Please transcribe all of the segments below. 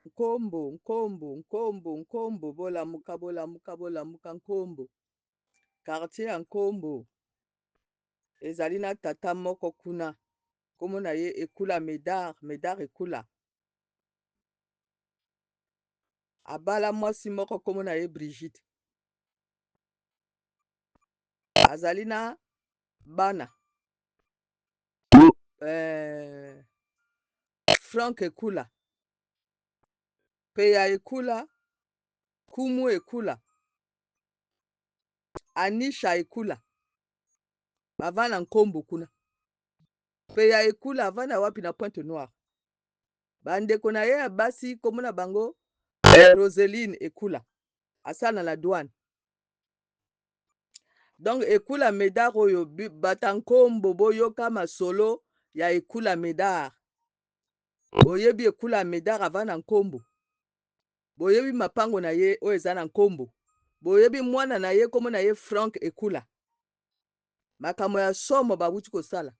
Nkombo, bolamuka, Nkombo. Quartier ya Nkombo. Ezali na tata moko kuna. Kombo na ye Ekula Medard Ekula. Abala mwasi moko kombo na ye Brigitte. Azali na bana. Frank Ekula. Peya Ekula. Kumu Ekula. Anisha Ekula. Bavana Nkombo kuna. Peya Ekula avana wapi na Pointe Noire. Bandeko na ye ya basi kombo na bango Roseline Ekula. Asala na douane. Donc Ekula Medard oyo bata Nkombo boyoka masolo ya Ekula Medard. Boyebi Ekula Medard avana Nkombo. Boyebi mapango na ye oyo eza na Nkombo. Boyebi mwana na ye kombo na ye Frank Ekula. Makambo ya somo bawuti kosala.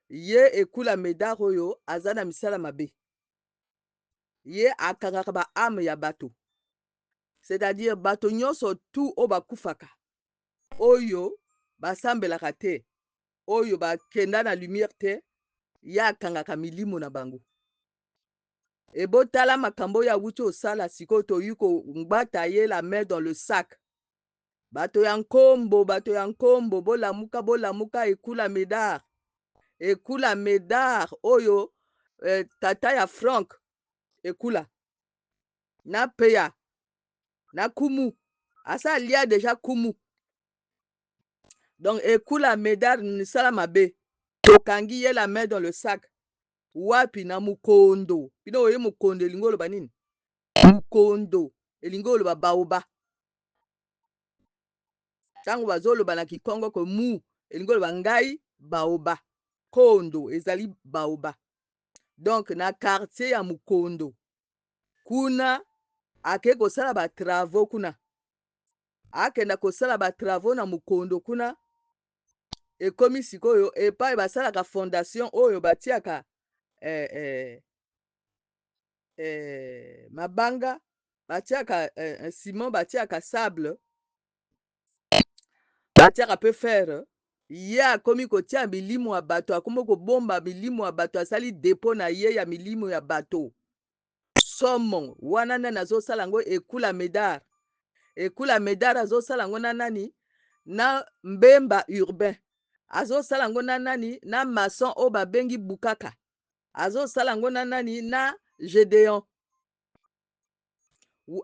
Ye Ekula Medard oyo aza na misala mabe. Ye akangaka ba ame ya bato. C'est-à-dire bato nyonso tu o bakufaka. Oyo basambelaka te. Oyo bakenda na lumière te. Ye akangaka milimo na bango. Ebotala makambo ya wuti osala siko toyuko ngbata ye la main dans le sac. Bato ya Nkombo, bolamuka Ekula Medard. Ekula Medard oyo tata ya Frank Ekula. Na Peya. Na Kumu. Asa lia déjà Kumu. Donc Ekula Medard nisala mabe. Tokangi ye la main dans le sac. Wapi na Mukondo. Pino oye Mukondo elingolo banini. Mukondo elingolo ba baoba. Tango bazoloba na Kikongo ko mu elingolo bangai baoba. Kondo ezali baoba. Donc na quartier ya Mukondo. Kuna ake kosala ba travaux kuna. Akenda kosala ba travaux na Mukondo kuna. Ekomi sikoyo epai basalaka fondation oyo batiaka mabanga batiaka ciment batiaka sable batiaka pe fer. Ye akomi kotia milimo ya bato akomi kobomba milimo ya bato asali dépôt na ye ya milimo ya bato. Somo wana nani azosala ngo Ekula Medard. Ekula Medard azosala ngo na nani na Mbemba Urbain. Azosala ngo na nani na maçon o babengi Bukaka. Azosala ngo na nani na Gédéon.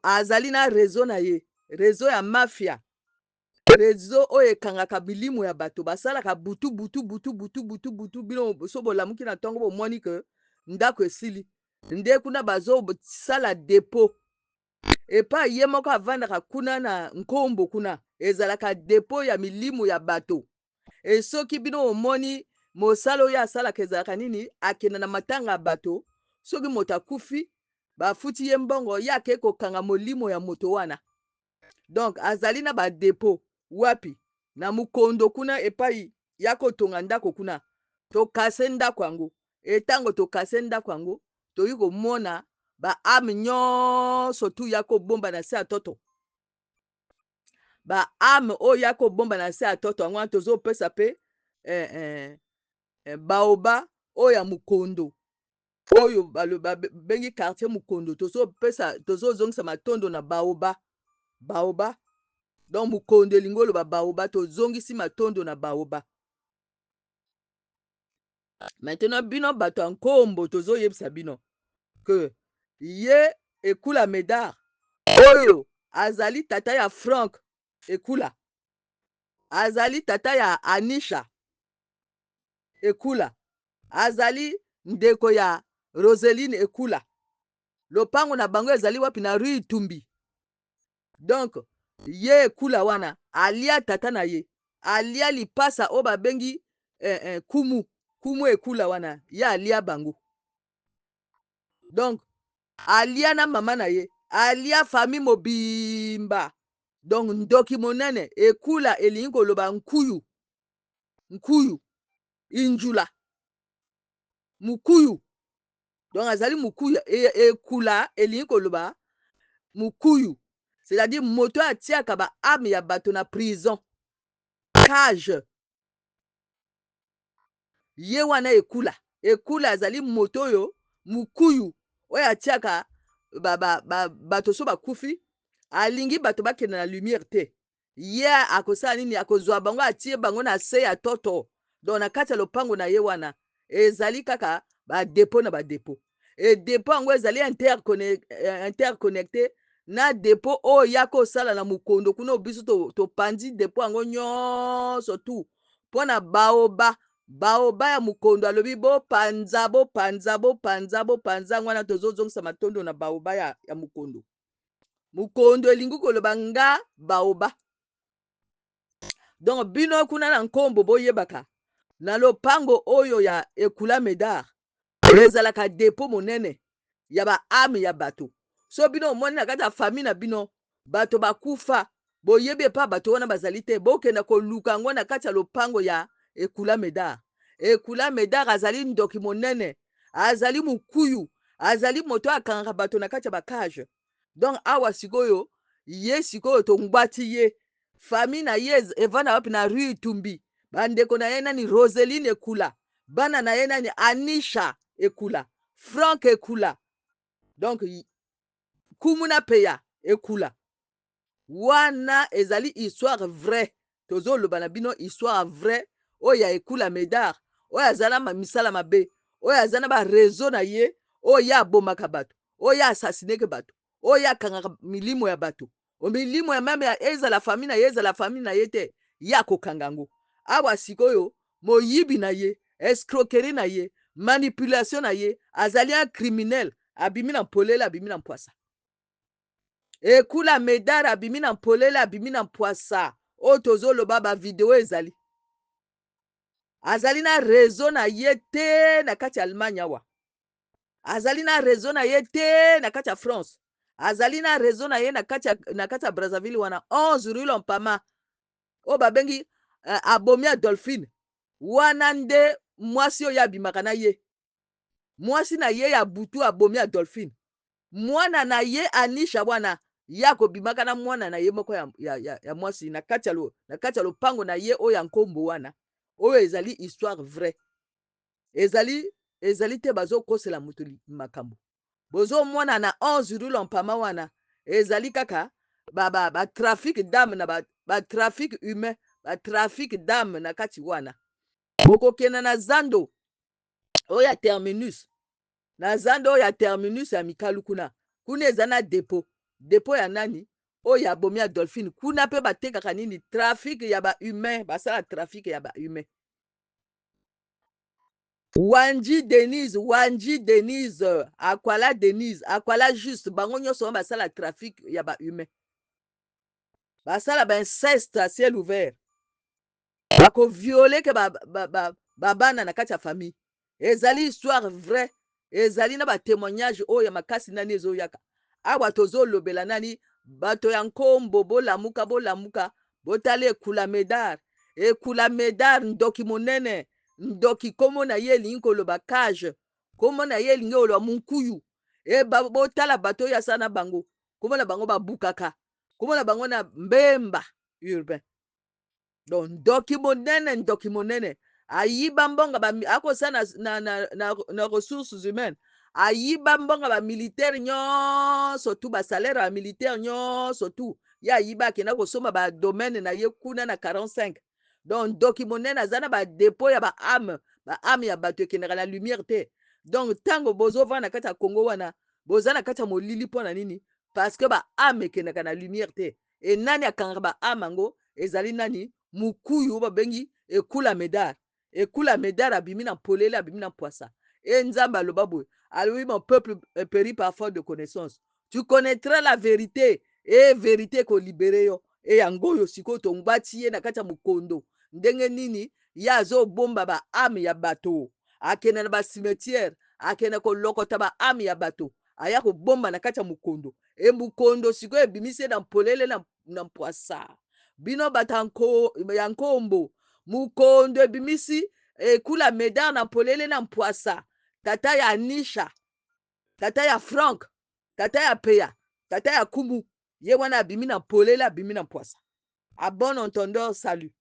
Azali na réseau na ye. Réseau ya mafia. Réseau oyo ekangaka bilimo ya bato basalaka butu bino so bolamuki na ntongo bomoni ke ndako esili nde kuna bazosala dépôt epai ye moko avandaka kuna na Nkombo kuna ezalaka dépôt ya milimo ya bato soki bino omoni mosala oyo asalaka ezalaka nini akenda na matanga ya bato soki moto akufi bafuti ye mbongo ye ake kokanga molimo ya moto wana. Donc azali na ba dépôt wapi na Mukondo kuna epai ya kotonga ndako kuna tokase ndako yango etango tokase ndako yango toyi komona ba ame nyonso tu ya kobomba na se ya toto ba ame oyo ya kobomba na se ya toto yango wana tozopesa pe baoba oyo ya Mukondo oyo bengi quartier Mukondo tozozongisa matondo na baoba donc Mukondo elingi oloba baoba tozongisi matondo na baoba. Maintenant bino bato ya Nkombo tozoyebisa bino que ye Ekula Medard oyo azali tata ya Frank Ekula azali tata ya Anisha Ekula azali ndeko ya Roseline Ekula lopango na bango ezali wapi na rue Itumbi. Donc ye Ekula wana alia tata na ye alia lipasa o babengi kumu Ekula wana ye alia bango. Donc alia na mama na ye alia famille mobimba. Donc ndoki monene Ekula elingi koloba nkuyu injula mukuyu donc azali mukuyu ekula elingi koloba mukuyu, c'est-à-dire moto atiaka baarme ya bato na prison cage ye wana ekula azali moto oyo mukuyu oyo atiaka bato so bakufi alingi bato bakende na lumière te ye akosala nini akozwa bango atie bango na se ya toto donc na kati ya lopango na ye wana ezali kaka badepo na badepo edepo yango ezali interconnecté na depo oyo ya kosala na mokondo kuna biso topandi depo yango nyonso tu mpo na baoba ya mokondo alobi bopanza yango wana tozozongisa matondo na baoba ya mokondo mokondo elingi koloba nga baoba donc bino kuna na nkombo boyebaka na lopango oyo ya ekula medar ezalaka depo monene ya baarme ya bato so bino omoni na kati ya famille na bino bato bakufa boyebi epa bato wana bazali te bokenda koluka yango na kati ya lopango ya ekula medar azali ndoki monene azali mukuyu azali moto akangaka bato na kati ya bakage donc awa sikoyo ye sikoyo tongwati ye famille na ye evanda wapi na rue Itumbi bandeko na ye nani Roseline Ekula bana na ye nani Anisha Ekula Frank Ekula donc kumuna peya Ekula wana ezali histoire vrai tozoloba na bino histoire vrai oyo ya Ekula Medar oyo azala misala mabe oyo aza na bareseau na ye oyo ye abomaka bato oyo ye asasineke bato oyo ye akangaka milimo ya bato milimo ya meme ezala famille na ye ezala famille na ye te ye akokanga yango awa sikoyo moyibi na ye escroquerie na ye manipulation na ye azali un criminel abimi na mpolele abimi na mpwasa Ekula Medar abimi na mpolele abimi na mpwasa oyo tozoloba bavideo ezali azali na réseau na ye te na kati ya Allemagne awa azali na réseau na ye te na kati ya France azali na réseau na ye na kati ya Brazzaville wana 11 rue Lompama oyo babengi abomi Adolphine wana nde mwasi oyo abimaka na ye mwasi na ye ya butu abomi Adolphine mwana na ye Anisha wana ye akobimaka na mwana na ye moko ya mwasi na kati ya lopango na ye oyo ya nkombo wana oyo ezali histoire vrai ezali te bazokosela moto makambo bozomona na 11 rue Lompama wana ezali kaka batrafic d'âme na batrafic humain batrafic d'âme na kati wana bokokenda na zando oyo ya terminus na zando oyo ya terminus ya mikalu kuna eza na depo ya nani oyo abomi ya Dolphine kuna mpe batekaka nini trafic ya bahumain basala trafic ya bahumain Wanji Denise Akwala juste bango nyonso basala trafic ya bahumain basala inceste à ciel ouvert bakoviole ke babana na kati ya famille ezali histoire vrai ezali na batémoignage oyo makasi nani ezoyaka awa tozolobela nani bato ya nkombo bolamuka botala ekula medar ndoki monene ndoki komo na ye elingi koloba cage komo na ye elingi koloba munkuyu botala bato oyo asala na bango komo na bango babukaka komo na bango na mbemba urbain donc ndoki monene ayiba mbonga akosala na ressources humaines ayiba mbonga bamilitaire nyonso tu basalaire ya militaire nyonso tu ye ayiba akenda kosomba badomaine na ye kuna na 45 donc ndoki monene aza na badepo ya baarme ya bato ekendaka na lumière te donc ntango bozovanda na kati ya Congo wana boza na kati ya molili mpo na nini parce que baarme ekendaka na lumière te enani akangaka baarme yango ezali nani mukuyu babengi ekula medar abimi na polele abimi na poisa nzambe aloba boye alobi mon peuple périt par faute de connaissance tu connaîtras la vérité et vérité ekolibere yo yango oyo sikoyo tongwati ye na kati ya mokondo ndenge nini ye azobomba baarme ya bato akende na basimetiere akende kolokota baarme ya bato aya kobomba na kati ya mokondo mokondo sikoyo ebimisi ye na polele na poisa bino bato ya nkombo mokondo ebimisi ekula medar na polele na mpwasa tata ya Anisha tata ya Frank, tata ya Peya, tata ya Kumu, ye wana abimi na polele abimi na poisa. À bon entendeur, salut.